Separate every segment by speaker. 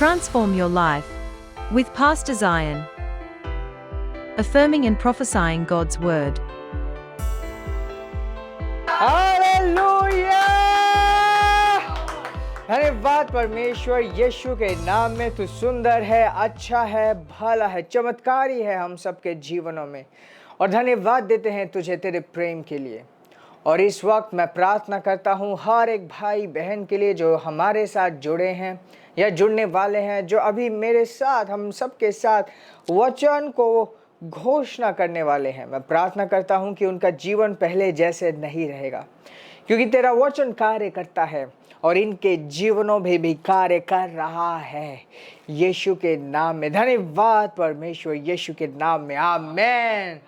Speaker 1: Transform your life with Pastor Zion. Affirming and prophesying God's word.
Speaker 2: Hallelujah! धन्यवाद परमेश्वर यीशु के नाम में। तू सुंदर है, अच्छा है, भला है, चमत्कारी है हम सबके जीवनों में। और धन्यवाद देते हैं तुझे तेरे प्रेम के लिए। और इस वक्त मैं प्रार्थना करता हूँ हर एक भाई बहन के लिए जो हमारे साथ जुड़े हैं या जुड़ने वाले हैं, जो अभी मेरे साथ हम सबके साथ वचन को घोषणा करने वाले हैं। मैं प्रार्थना करता हूं कि उनका जीवन पहले जैसे नहीं रहेगा, क्योंकि तेरा वचन कार्य करता है और इनके जीवनों में भी कार्य कर रहा है। यीशु के नाम में धन्यवाद परमेश्वर, यीशु के नाम में amen,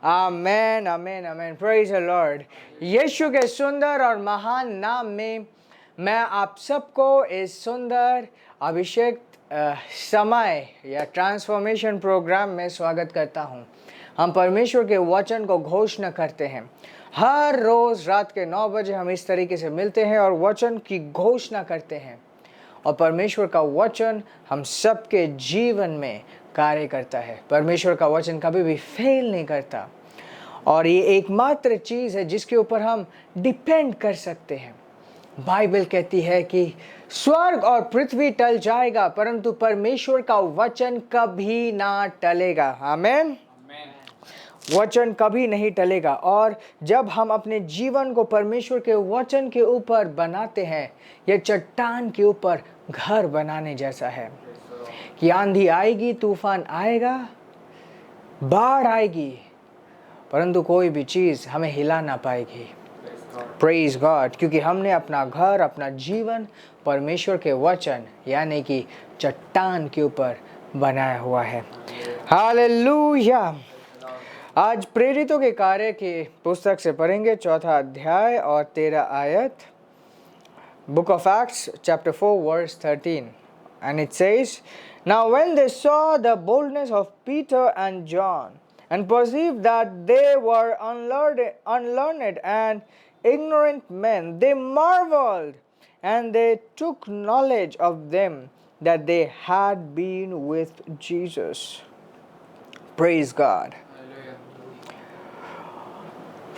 Speaker 2: amen, amen, amen. Praise the lord. यीशु के सुंदर और महान नाम में मैं आप सबको इस सुंदर अभिषेक समय या ट्रांसफॉर्मेशन प्रोग्राम में स्वागत करता हूं। हम परमेश्वर के वचन को घोषणा करते हैं। हर रोज रात के 9 बजे हम इस तरीके से मिलते हैं और वचन की घोषणा करते हैं। और परमेश्वर का वचन हम सबके जीवन में कार्य करता है। परमेश्वर का वचन कभी भी फेल नहीं करता और ये एकमात्र चीज़ है जिसके ऊपर हम डिपेंड कर सकते हैं। बाइबल कहती है कि स्वर्ग और पृथ्वी टल जाएगा परंतु परमेश्वर का वचन कभी ना टलेगा। आमेन। वचन कभी नहीं टलेगा। और जब हम अपने जीवन को परमेश्वर के वचन के ऊपर बनाते हैं, यह चट्टान के ऊपर घर बनाने जैसा है कि आंधी आएगी, तूफान आएगा, बाढ़ आएगी, परंतु कोई भी चीज़ हमें हिला ना पाएगी। प्रेज गॉड, क्योंकि हमने अपना घर, अपना जीवन परमेश्वर के वचन यानी कि चट्टान के ऊपर बनाया हुआ है। हालेलुया। आज प्रेरितों के कार्य के पुस्तक से पढ़ेंगे 4 अध्याय और 13 आयत। Book of Acts chapter 4 verse 13, and it says, "Now when they saw the boldness of Peter and John and perceived that they were unlearned and ignorant men, they marveled, and they took knowledge of them that they had been with Jesus." Praise God.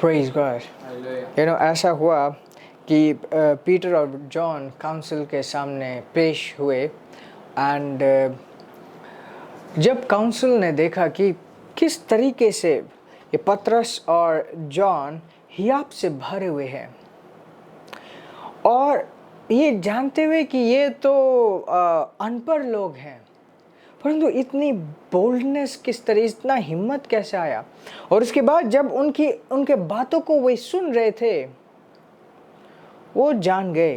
Speaker 2: Praise God. ऐसा हुआ कि Peter और John council के सामने पेश हुए। And जब council ने देखा कि किस तरीके से ये पतरस और जॉन हियाब से भरे हुए हैं, और ये जानते हुए कि ये तो अनपढ़ लोग हैं, परंतु इतनी बोल्डनेस किस तरह, इतना हिम्मत कैसे आया। और उसके बाद जब उनके बातों को वे सुन रहे थे, वो जान गए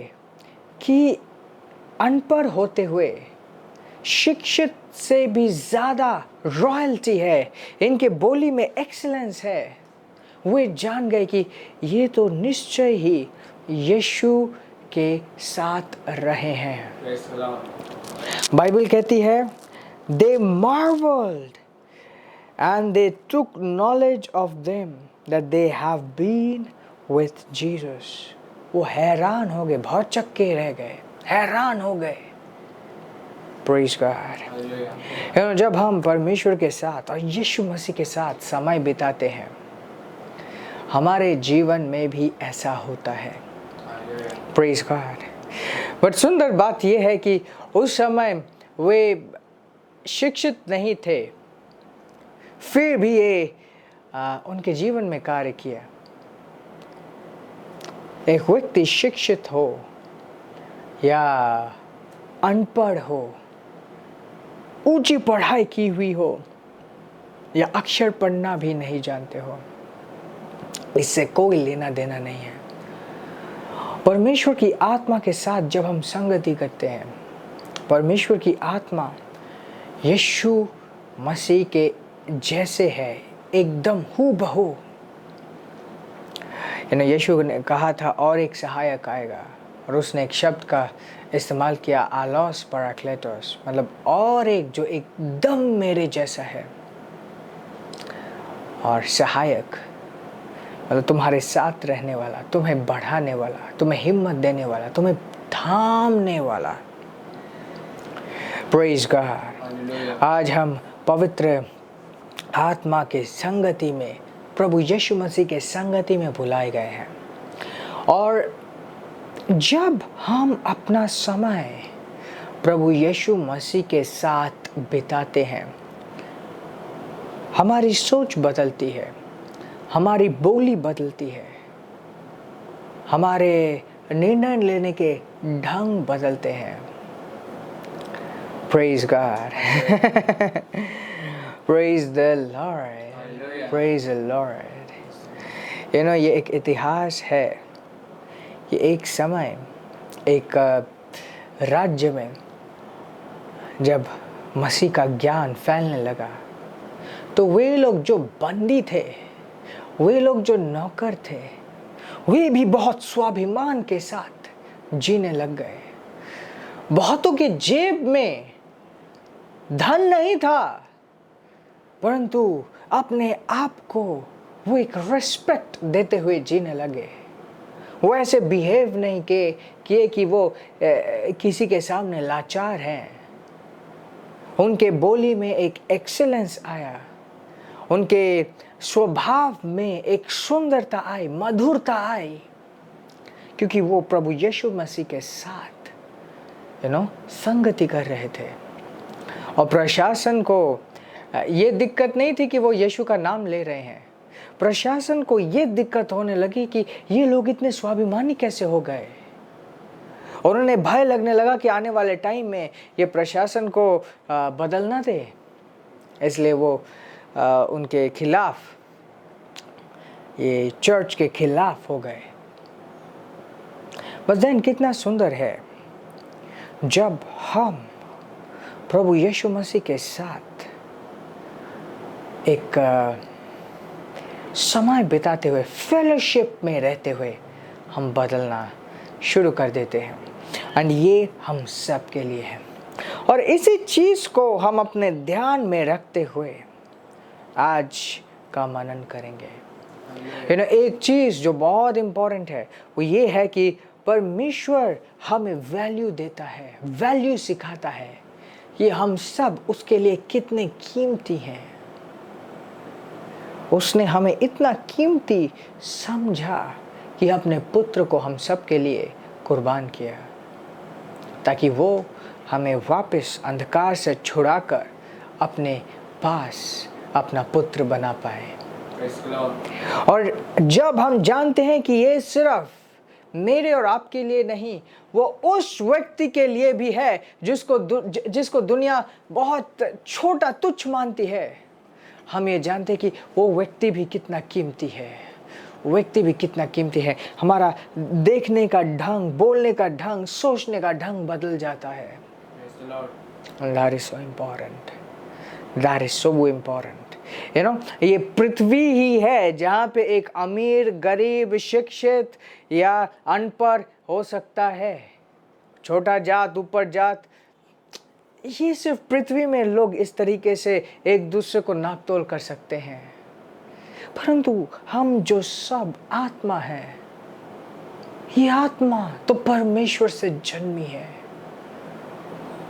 Speaker 2: कि अनपढ़ होते हुए शिक्षित से भी ज़्यादा रॉयल्टी है, इनके बोली में एक्सीलेंस है। वे जान गए कि ये तो निश्चय ही यीशु के साथ रहे हैं। बाइबल कहती है they marveled and they took knowledge of them that they have been with Jesus. वो हैरान हो गए, बहुत चक्के रह गए, हैरान हो गए। Praise God. जब हम परमेश्वर के साथ और यीशु मसीह के साथ समय बिताते हैं, हमारे जीवन में भी ऐसा होता है। Praise God. बट सुंदर बात यह है कि उस समय वे शिक्षित नहीं थे, फिर भी ये उनके जीवन में कार्य किया। एक व्यक्ति शिक्षित हो या अनपढ़ हो, ऊंची पढ़ाई की हुई हो या अक्षर पढ़ना भी नहीं जानते हो, इससे कोई लेना देना नहीं है। परमेश्वर की आत्मा के साथ जब हम संगति करते हैं, परमेश्वर की आत्मा यीशु मसीह के जैसे है, एकदम हूबहू। यीशु ने कहा था और एक सहायक आएगा, और उसने एक शब्द का इस्तेमाल किया, आलोस पैराक्लेटोस, मतलब और एक जो एकदम मेरे जैसा है। और सहायक मतलब तुम्हारे साथ रहने वाला, तुम्हें बढ़ाने वाला, तुम्हें हिम्मत देने वाला, तुम्हें थामने वाला। Praise God. आज हम पवित्र आत्मा के संगति में, प्रभु यीशु मसीह के संगति में बुलाए गए हैं। और जब हम अपना समय प्रभु यीशु मसीह के साथ बिताते हैं, हमारी सोच बदलती है, हमारी बोली बदलती है, हमारे निर्णय लेने के ढंग बदलते हैं। Praise God. Praise the Lord. Praise the Lord. ये एक इतिहास है। ये एक समय, एक राज्य में जब मसीह का ज्ञान फैलने लगा, तो वे लोग जो बंदी थे, वे लोग जो नौकर थे, वे भी बहुत स्वाभिमान के साथ जीने लग गए। बहुतों के जेब में धन नहीं था, परंतु अपने आप को वो एक रिस्पेक्ट देते हुए जीने लगे। वो ऐसे बिहेव नहीं किए कि वो किसी के सामने लाचार हैं। उनके बोली में एक एक्सीलेंस आया, उनके स्वभाव में एक सुंदरता आई, मधुरता आई, क्योंकि वो प्रभु यीशु मसीह के साथ संगति कर रहे थे। और प्रशासन को ये दिक्कत नहीं थी कि वो यीशु का नाम ले रहे हैं। प्रशासन को ये दिक्कत होने लगी कि ये लोग इतने स्वाभिमानी कैसे हो गए, और उन्हें भय लगने लगा कि आने वाले टाइम में ये प्रशासन को बदलना दे। इसलिए वो उनके खिलाफ, ये चर्च के खिलाफ हो गए। बस देन कितना सुंदर है जब हम प्रभु यीशु मसीह के साथ एक समय बिताते हुए, फेलोशिप में रहते हुए हम बदलना शुरू कर देते हैं। एंड ये हम सब के लिए है। और इसी चीज़ को हम अपने ध्यान में रखते हुए आज का मनन करेंगे। एक चीज़ जो बहुत इम्पोर्टेंट है वो ये है कि परमेश्वर हमें वैल्यू देता है, वैल्यू सिखाता है कि हम सब उसके लिए कितने कीमती हैं। उसने हमें इतना कीमती समझा कि अपने पुत्र को हम सब के लिए कुर्बान किया, ताकि वो हमें वापस अंधकार से छुड़ाकर अपने पास अपना पुत्र बना पाए। और जब हम जानते हैं कि ये सिर्फ मेरे और आपके लिए नहीं, वो उस व्यक्ति के लिए भी है जिसको दुनिया बहुत छोटा, तुच्छ मानती है, हम ये जानते हैं कि वो व्यक्ति भी कितना कीमती है, व्यक्ति भी कितना कीमती है। हमारा देखने का ढंग, बोलने का ढंग, सोचने का ढंग बदल जाता है। That is so important. That is so important. ये पृथ्वी ही है जहाँ पे एक अमीर, गरीब, शिक्षित या अनपढ़ हो सकता है, छोटा जात, ऊपर जात। ये सिर्फ पृथ्वी में लोग इस तरीके से एक दूसरे को नापतोल कर सकते हैं, परंतु हम जो सब आत्मा है, ये आत्मा तो परमेश्वर से जन्मी है।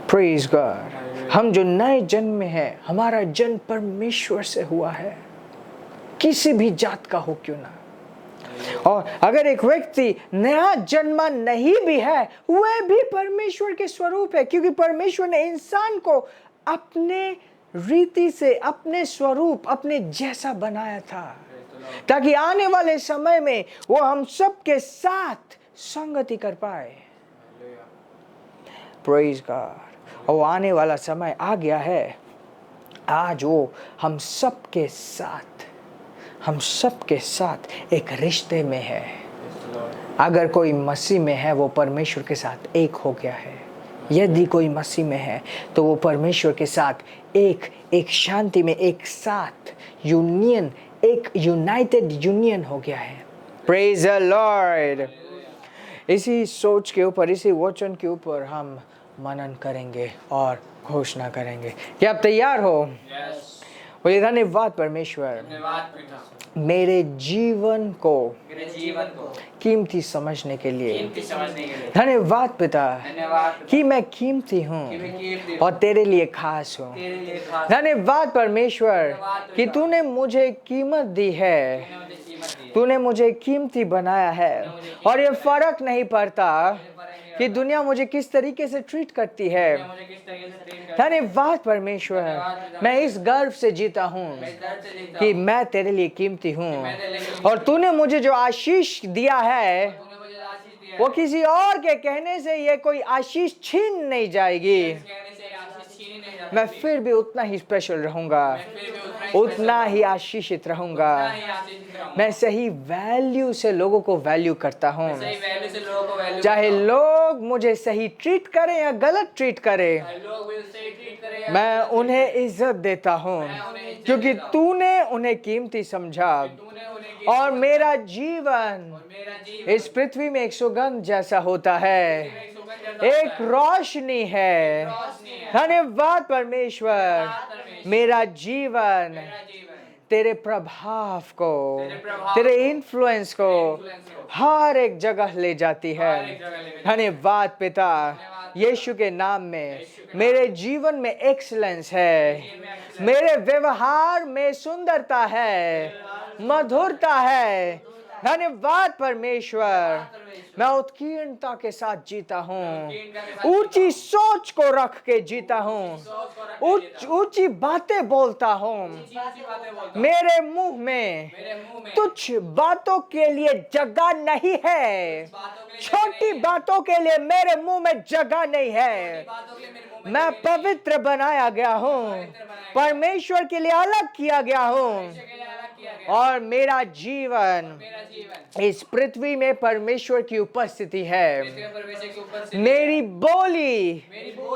Speaker 2: Praise God. हम जो नए जन्म में है, हमारा जन्म परमेश्वर से हुआ है, किसी भी जात का हो क्यों ना। और अगर एक व्यक्ति नया जन्मा नहीं भी है, वह भी परमेश्वर के स्वरूप है, क्योंकि परमेश्वर ने इंसान को अपने रीति से, अपने स्वरूप, अपने जैसा बनाया था, ताकि आने वाले समय में वो हम सब के साथ संगति कर पाए। Praise God. और वो आने वाला समय आ गया है। आज वो हम सब के साथ एक रिश्ते में है। अगर कोई मसीह में है, वो परमेश्वर के साथ एक हो गया है। यदि कोई मसीह में है तो वो परमेश्वर के साथ एक शांति में, एक साथ यूनियन, एक यूनाइटेड यूनियन हो गया है। Praise the Lord. इसी सोच के ऊपर, इसी वचन के ऊपर हम मनन करेंगे और घोषणा करेंगे। क्या आप तैयार हो? बोलिए धन्यवाद परमेश्वर,
Speaker 3: धन्यवाद पिता,
Speaker 2: मेरे जीवन को
Speaker 3: मेरे जीवन को
Speaker 2: कीमती समझने के लिए।
Speaker 3: कीमती समझने के लिए
Speaker 2: धन्यवाद पिता
Speaker 3: धन्यवाद पिता,
Speaker 2: कि मैं कीमती
Speaker 3: कि
Speaker 2: हूँ
Speaker 3: मैं कीमती हूँ,
Speaker 2: और तेरे लिए खास हूँ।
Speaker 3: तेरे लिए खास
Speaker 2: धन्यवाद परमेश्वर कि तूने मुझे कीमत दी है,
Speaker 3: तूने मुझे कीमत दी है,
Speaker 2: तूने मुझे कीमती बनाया है। और ये फर्क नहीं पड़ता कि दुनिया मुझे किस तरीके से ट्रीट करती है।
Speaker 3: मुझे किस तरीके से ट्रीट कर
Speaker 2: धन्यवाद परमेश्वर, मैं इस गर्व से जीता हूँ
Speaker 3: दर्द से जीता
Speaker 2: कि मैं तेरे लिए कीमती हूँ
Speaker 3: मैं तेरे लिए
Speaker 2: और तूने मुझे जो आशीष दिया है
Speaker 3: तूने मुझे आशीष दिया
Speaker 2: वो किसी और के कहने से ये कोई आशीष छीन नहीं जाएगी।
Speaker 3: कहने से आशीष छीनी नहीं जाती,
Speaker 2: मैं फिर भी उतना ही स्पेशल रहूंगा,
Speaker 3: फिर भी
Speaker 2: उतना ही आशीषित रहूंगा।
Speaker 3: ही आशीष रहूंगा।
Speaker 2: मैं सही वैल्यू से लोगों को वैल्यू करता हूँ,
Speaker 3: सही वैल्यू से लोगों को वैल्यू
Speaker 2: चाहे लोग मुझे सही ट्रीट करें या गलत ट्रीट करें,
Speaker 3: लोग भी सही ट्रीट करें या
Speaker 2: मैं उन्हें इज्जत देता हूँ क्योंकि तूने उन्हें कीमती समझा।
Speaker 3: तूने उन्हें
Speaker 2: और मेरा जीवन
Speaker 3: मेरा जीवन
Speaker 2: इस पृथ्वी में एक सुगंध जैसा होता है,
Speaker 3: एक सुगंध जैसा
Speaker 2: एक रोशनी है। धन्यवाद परमेश्वर, मेरा जीवन
Speaker 3: मेरा जीवन
Speaker 2: तेरे प्रभाव को,
Speaker 3: प्रभाव
Speaker 2: तेरे इन्फ्लुएंस को हर एक जगह ले जाती है।
Speaker 3: जगह ले
Speaker 2: धन्यवाद पिता, यीशु के नाम में मेरे जीवन में एक्सीलेंस है, मेरे व्यवहार में सुंदरता है, मधुरता है। धन्यवाद परमेश्वर, मैं उत्कीर्णता के साथ जीता हूँ, ऊंची सोच को रख के जीता हूँ, ऊंची बातें बोलता हूँ। मेरे मुंह में तुच्छ बातों के लिए जगह नहीं है, छोटी बातों के लिए मेरे मुंह में जगह नहीं है। मैं पवित्र बनाया गया हूँ, परमेश्वर के लिए अलग किया गया हूँ और मेरा जीवन इस पृथ्वी में परमेश्वर की उपस्थिति है। मेरी बोली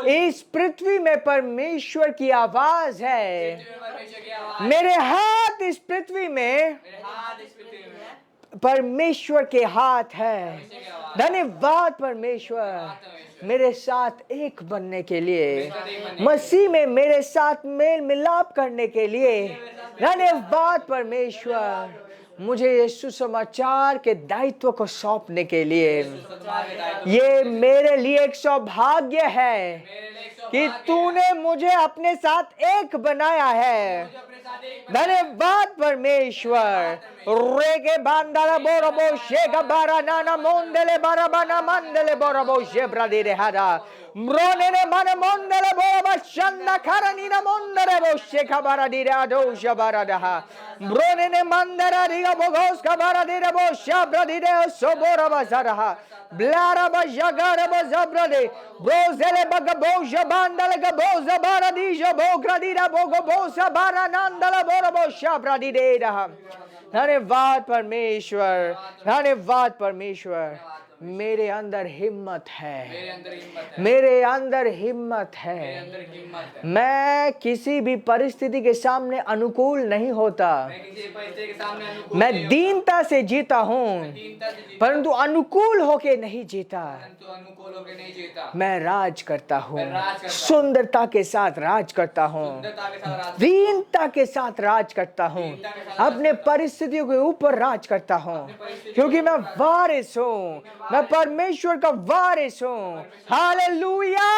Speaker 2: इस पृथ्वी में परमेश्वर की आवाज है। मेरे हाथ इस पृथ्वी में परमेश्वर के हाथ है। धन्यवाद परमेश्वर, मेरे साथ एक बनने के लिए, मसीह में मेरे साथ मेल मिलाप करने के लिए। धन्यवाद परमेश्वर, मुझे यीशु समाचार के दायित्व को सौंपने के लिए। ये मेरे लिए एक सौभाग्य है कि तूने मुझे अपने साथ एक बनाया है। धन्यवाद परमेश्वर। रेगे बांदाला बोरबो शेगा बारा नाना मोंदले बारा बाना मंदले बोरबो शेब्रादी रेहादा म्रोने ने मन मोंदले बोरबा शंदा खरनीना मोंदले बो शेखा बारा दी रादो शबारा दहा म्रोने ने मंदरा दिगा बोगोस का बारा दी रबो शब्रादी रे सोबोरबा सरहा ब्लारा बा जगारा बा जब्रादे ब्रोजेले बगबो जबांदले गबो जबारा दी जबोग्रादी रा बोगो बोसा बारा नंदला बोरबो शब्रादी दे रहा। धन्यवाद परमेश्वर, धन्यवाद परमेश्वर। मेरे अंदर हिम्मत है, मेरे अंदर हिम्मत है। मैं किसी भी परिस्थिति के सामने अनुकूल नहीं होता। मैं दीनता से जीता हूँ परंतु अनुकूल होके नहीं जीता। मैं राज करता हूँ, सुंदरता के साथ राज करता हूँ, दीनता के साथ राज करता हूँ, अपने परिस्थितियों के ऊपर राज करता हूँ क्योंकि मैं वारिस हूँ, मैं परमेश्वर का वारिस हूँ। हालेलुया।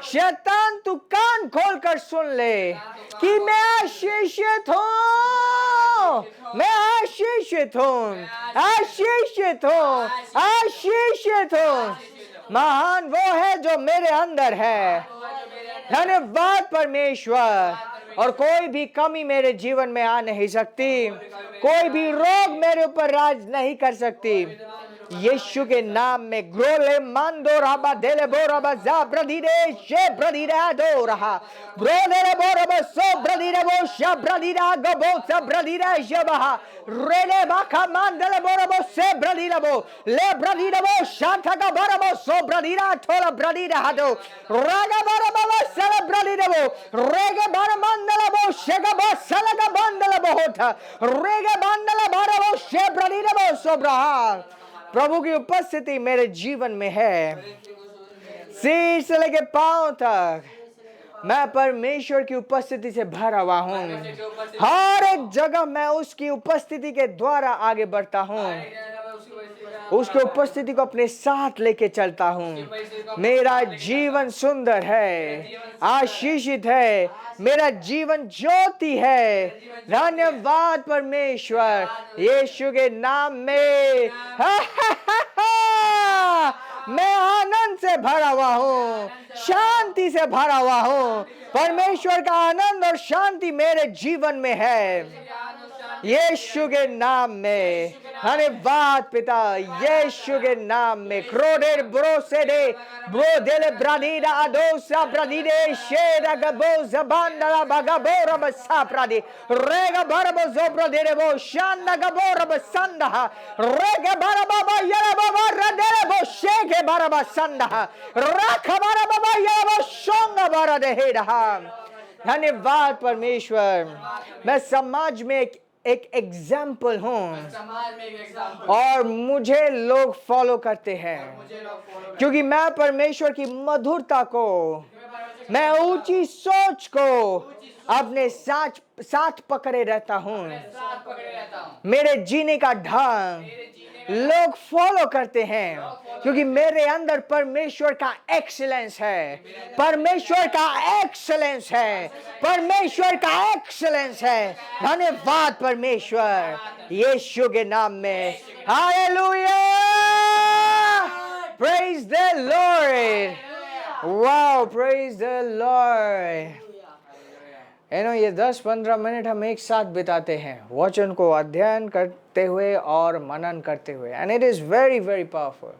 Speaker 2: शैतान तू कान खोल कर सुन ले कि मैं आशीषित हूँ, मैं आशीषित हूँ, आशीषित हूँ, आशीषित हूँ। महान वो है जो मेरे अंदर है। धन्यवाद परमेश्वर। और कोई भी कमी मेरे जीवन में आ नहीं सकती, कोई भी रोग मेरे ऊपर राज नहीं कर सकती। यीशु के नाम में ग्रोले मांदो राबा देले बोराबा जा ब्रदीरे शे ब्रदीरा दो रहा ग्रोले बोराबा सो ब्रदीरे बो शा ब्रदीरा गबो सा ब्रदीरा शबहा रेले बाखा मांदले बोराबो से ब्रदीरा बो ले ब्रदीरा बो शांता का बोराबो सो ब्रदीरा थोड़ा ब्रदीरा हादो रागा बोराबा सला ब्रदीरा बो रेगे बार मांदला बो शेगा बो सला का बांदला बो होता रेगे बांदला बोराबो शे ब्रदीरा बो सो ब्रहा। प्रभु की उपस्थिति मेरे जीवन में है, सिर से लेके पांव तक मैं परमेश्वर की उपस्थिति से भरा हुआ हूँ।
Speaker 3: परमेश्वर की उपस्थिति
Speaker 2: हर एक जगह मैं उसकी उपस्थिति के द्वारा आगे बढ़ता हूँ। उसकी उपस्थिति को अपने साथ लेके चलता हूँ। मेरा जीवन सुंदर है, आशीषित है, मेरा जीवन ज्योति है। धन्यवाद परमेश्वर, यीशु के नाम में मैं आनंद से भरा हुआ हूँ, शांति से भरा हुआ हूँ। परमेश्वर का आनंद और शांति मेरे जीवन में है, यीशु के नाम में। धन्यवाद पिता, यीशु के नाम में। क्रोडेर ब्रोसेडे ब्रोदेले ब्रादीना अदोसा ब्रादीने शेरा गबो जबांडा बगाबोरा बसा प्रादी रेगा बरबो जोब्रोदेरे बो शांडा गबोरा बसंडा रेगा बरबा यरा बाबा रदेरे बो शेके बरबा संडा राखा बरबा यरा बो शोंगा बरा देहेडा। धन्यवाद परमेश्वर, मैं समाज में एक एग्जाम्पल हूँ
Speaker 3: समाज में एक एग्जाम्पल
Speaker 2: और मुझे लोग फॉलो करते हैं,
Speaker 3: मुझे लोग फॉलो
Speaker 2: क्योंकि मैं परमेश्वर की मधुरता को, मैं ऊंची सोच को अपने साथ पकड़े रहता हूँ।
Speaker 3: साथ पकड़े रहता हूँ।
Speaker 2: मेरे जीने का ढंग लोग फॉलो करते हैं, क्योंकि मेरे अंदर परमेश्वर का एक्सीलेंस है, परमेश्वर का एक्सीलेंस है, परमेश्वर का एक्सीलेंस है। धन्यवाद परमेश्वर, यीशु के नाम में। Hallelujah, praise the Lord, wow, praise the Lord. ये 10-15 मिनट हम एक साथ बिताते हैं वचन को अध्ययन करते हुए और मनन करते हुए, and it is very very powerful.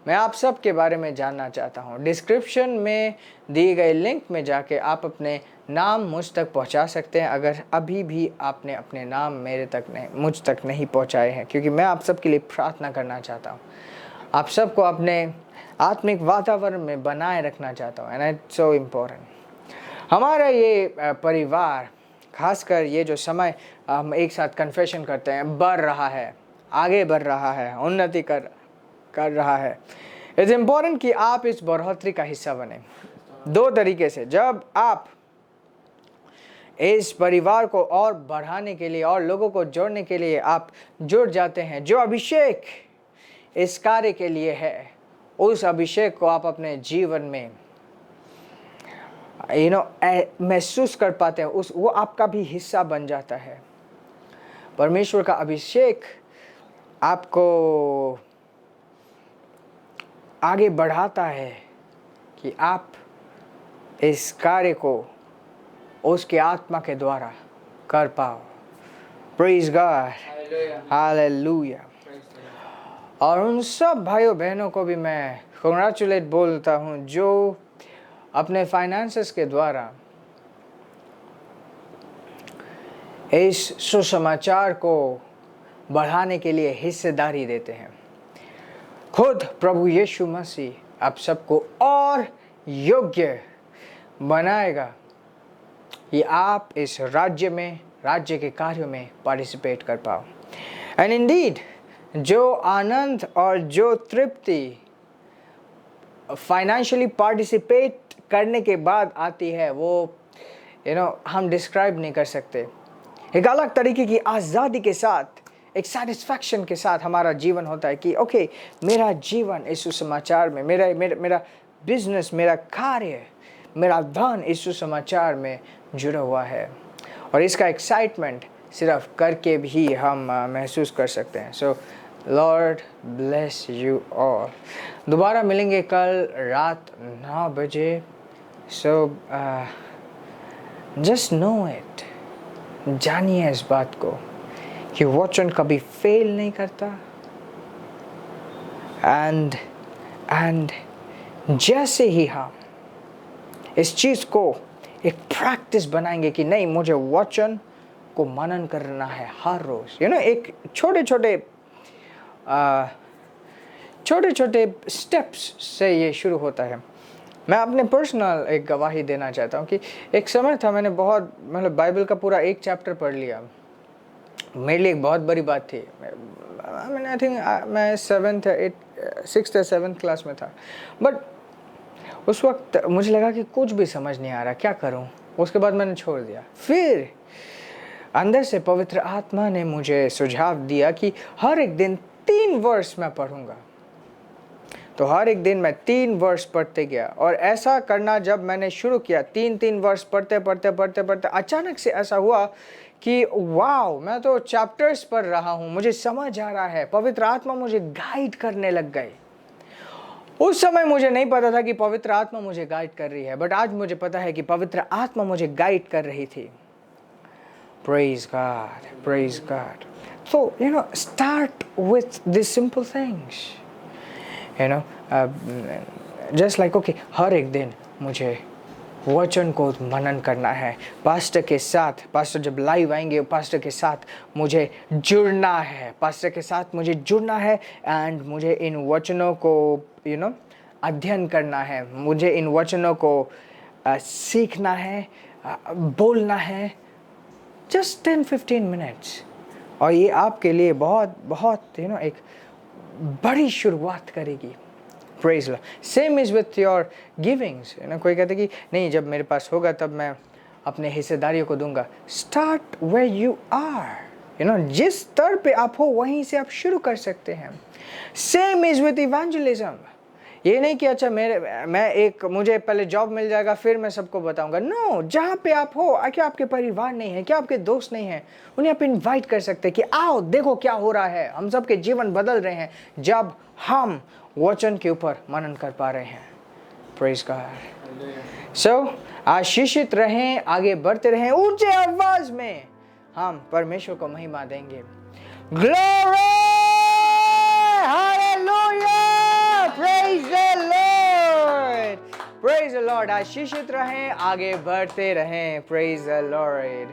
Speaker 2: मैं आप सब के बारे में जानना चाहता हूँ। डिस्क्रिप्शन में दिए गए लिंक में जाके आप अपने नाम मुझ तक पहुँचा सकते हैं, अगर अभी भी आपने अपने नाम मुझ तक नहीं पहुँचाए हैं, क्योंकि मैं आप सब के लिए प्रार्थना करना चाहता हूँ। आप सबको अपने आत्मिक वातावरण में बनाए रखना चाहता हूँ, एंड इट्स सो इम्पोर्टेंट। हमारा ये परिवार, खासकर ये जो समय हम एक साथ कन्फेशन करते हैं, बढ़ रहा है, आगे बढ़ रहा है, उन्नति कर रहा है। इट्स इम्पोर्टेंट कि आप इस बढ़ोतरी का हिस्सा बने 2 तरीके से। जब आप इस परिवार को और बढ़ाने के लिए और लोगों को जोड़ने के लिए आप जुड़ जाते हैं, जो अभिषेक इस कार्य के लिए है, उस अभिषेक को आप अपने जीवन में महसूस कर पाते हैं, वो आपका भी हिस्सा बन जाता है। परमेश्वर का अभिषेक आपको आगे बढ़ाता है कि आप इस कार्य को उसके आत्मा के द्वारा कर पाओ। Praise God, hallelujah. और उन सब भाइयों बहनों को भी मैं कांग्रेचुलेट बोलता हूँ जो अपने फाइनेंसेस के द्वारा इस सुसमाचार को बढ़ाने के लिए हिस्सेदारी देते हैं। खुद प्रभु यीशु मसीह आप सबको और योग्य बनाएगा कि आप इस राज्य के कार्यों में पार्टिसिपेट कर पाओ। एंड इंडीड, जो आनंद और जो तृप्ति फाइनेंशियली पार्टिसिपेट करने के बाद आती है, वो हम डिस्क्राइब नहीं कर सकते। एक अलग तरीके की आज़ादी के साथ, एक सेटिस्फैक्शन के साथ हमारा जीवन होता है कि ओके, मेरा जीवन इस सुसमाचार में, मेरा बिजनेस, मेरा कार्य, मेरा धन इस सुसमाचार में जुड़ा हुआ है। और इसका एक्साइटमेंट सिर्फ करके भी हम महसूस कर सकते हैं। सो लॉर्ड ब्लेस यू ऑल। दोबारा मिलेंगे कल रात 9 बजे। सो जस्ट नो इट, जानिए इस बात को कि वचन कभी फेल नहीं करता। एंड जैसे ही हम इस चीज़ को एक प्रैक्टिस बनाएंगे कि नहीं, मुझे वचन को मनन करना है हर रोज़। एक छोटे छोटे स्टेप्स से ये शुरू होता है। मैं अपने पर्सनल एक गवाही देना चाहता हूँ कि एक समय था, मैंने बहुत बाइबल का पूरा एक चैप्टर पढ़ लिया। मेरे लिए एक बहुत बड़ी बात थी। आई थिंक मैं 6th या 7th क्लास में था। बट उस वक्त मुझे लगा कि कुछ भी समझ नहीं आ रहा, क्या करूं। उसके बाद मैंने छोड़ दिया। फिर अंदर से पवित्र आत्मा ने मुझे सुझाव दिया कि हर एक दिन 3 वर्ष मैं पढ़ूंगा। तो हर एक दिन मैं 3 वर्ष पढ़ते गया, और ऐसा करना जब मैंने शुरू किया, 3 वर्ष पढ़ते पढ़ते पढ़ते पढ़ते अचानक से ऐसा हुआ कि वाओ, मैं तो चैप्टर्स पढ़ रहा हूँ, मुझे समझ आ रहा है, पवित्र आत्मा मुझे गाइड करने लग गए। उस समय मुझे नहीं पता था कि पवित्र आत्मा मुझे गाइड कर रही है, बट आज मुझे पता है कि पवित्र आत्मा मुझे गाइड कर रही थी। Praise God, praise God. So, start with these simple things. Just like, okay, हर एक दिन मुझे वचन को मनन करना है, पास्टर के साथ, पास्टर जब लाइव आएंगे पास्टर के साथ मुझे जुड़ना है, पास्टर के साथ मुझे जुड़ना है, एंड मुझे इन वचनों को अध्ययन करना है, मुझे इन वचनों को सीखना है, बोलना है, जस्ट 10-15 मिनट्स। और ये आपके लिए बहुत बहुत एक बड़ी शुरुआत करेगी। Praise Lord. Same is with your givings. कोई कहते कि नहीं, जब मेरे पास होगा तब मैं अपने हिस्सेदारियों को दूंगा। Start where you are. जिस स्तर पे आप हो वहीं से आप शुरू कर सकते हैं। Same is with evangelism. ये नहीं कि अच्छा मुझे पहले जॉब मिल जाएगा फिर मैं सबको बताऊंगा। नो, जहाँ पे आप हो, क्या आपके परिवार नहीं है, क्या आपके दोस्त नहीं है, उन्हें आप इनवाइट कर सकते हैं कि आओ देखो क्या हो रहा है। हम सबके जीवन बदल रहे हैं जब हम वचन के ऊपर मनन कर पा रहे हैं। Praise God. सो आशीषित रहें, आगे बढ़ते रहें, ऊंचे आवाज में हम परमेश्वर को महिमा देंगे। Glory, hallelujah, praise the Lord, praise the Lord. आशीषित रहें, आगे बढ़ते रहें। Praise the Lord.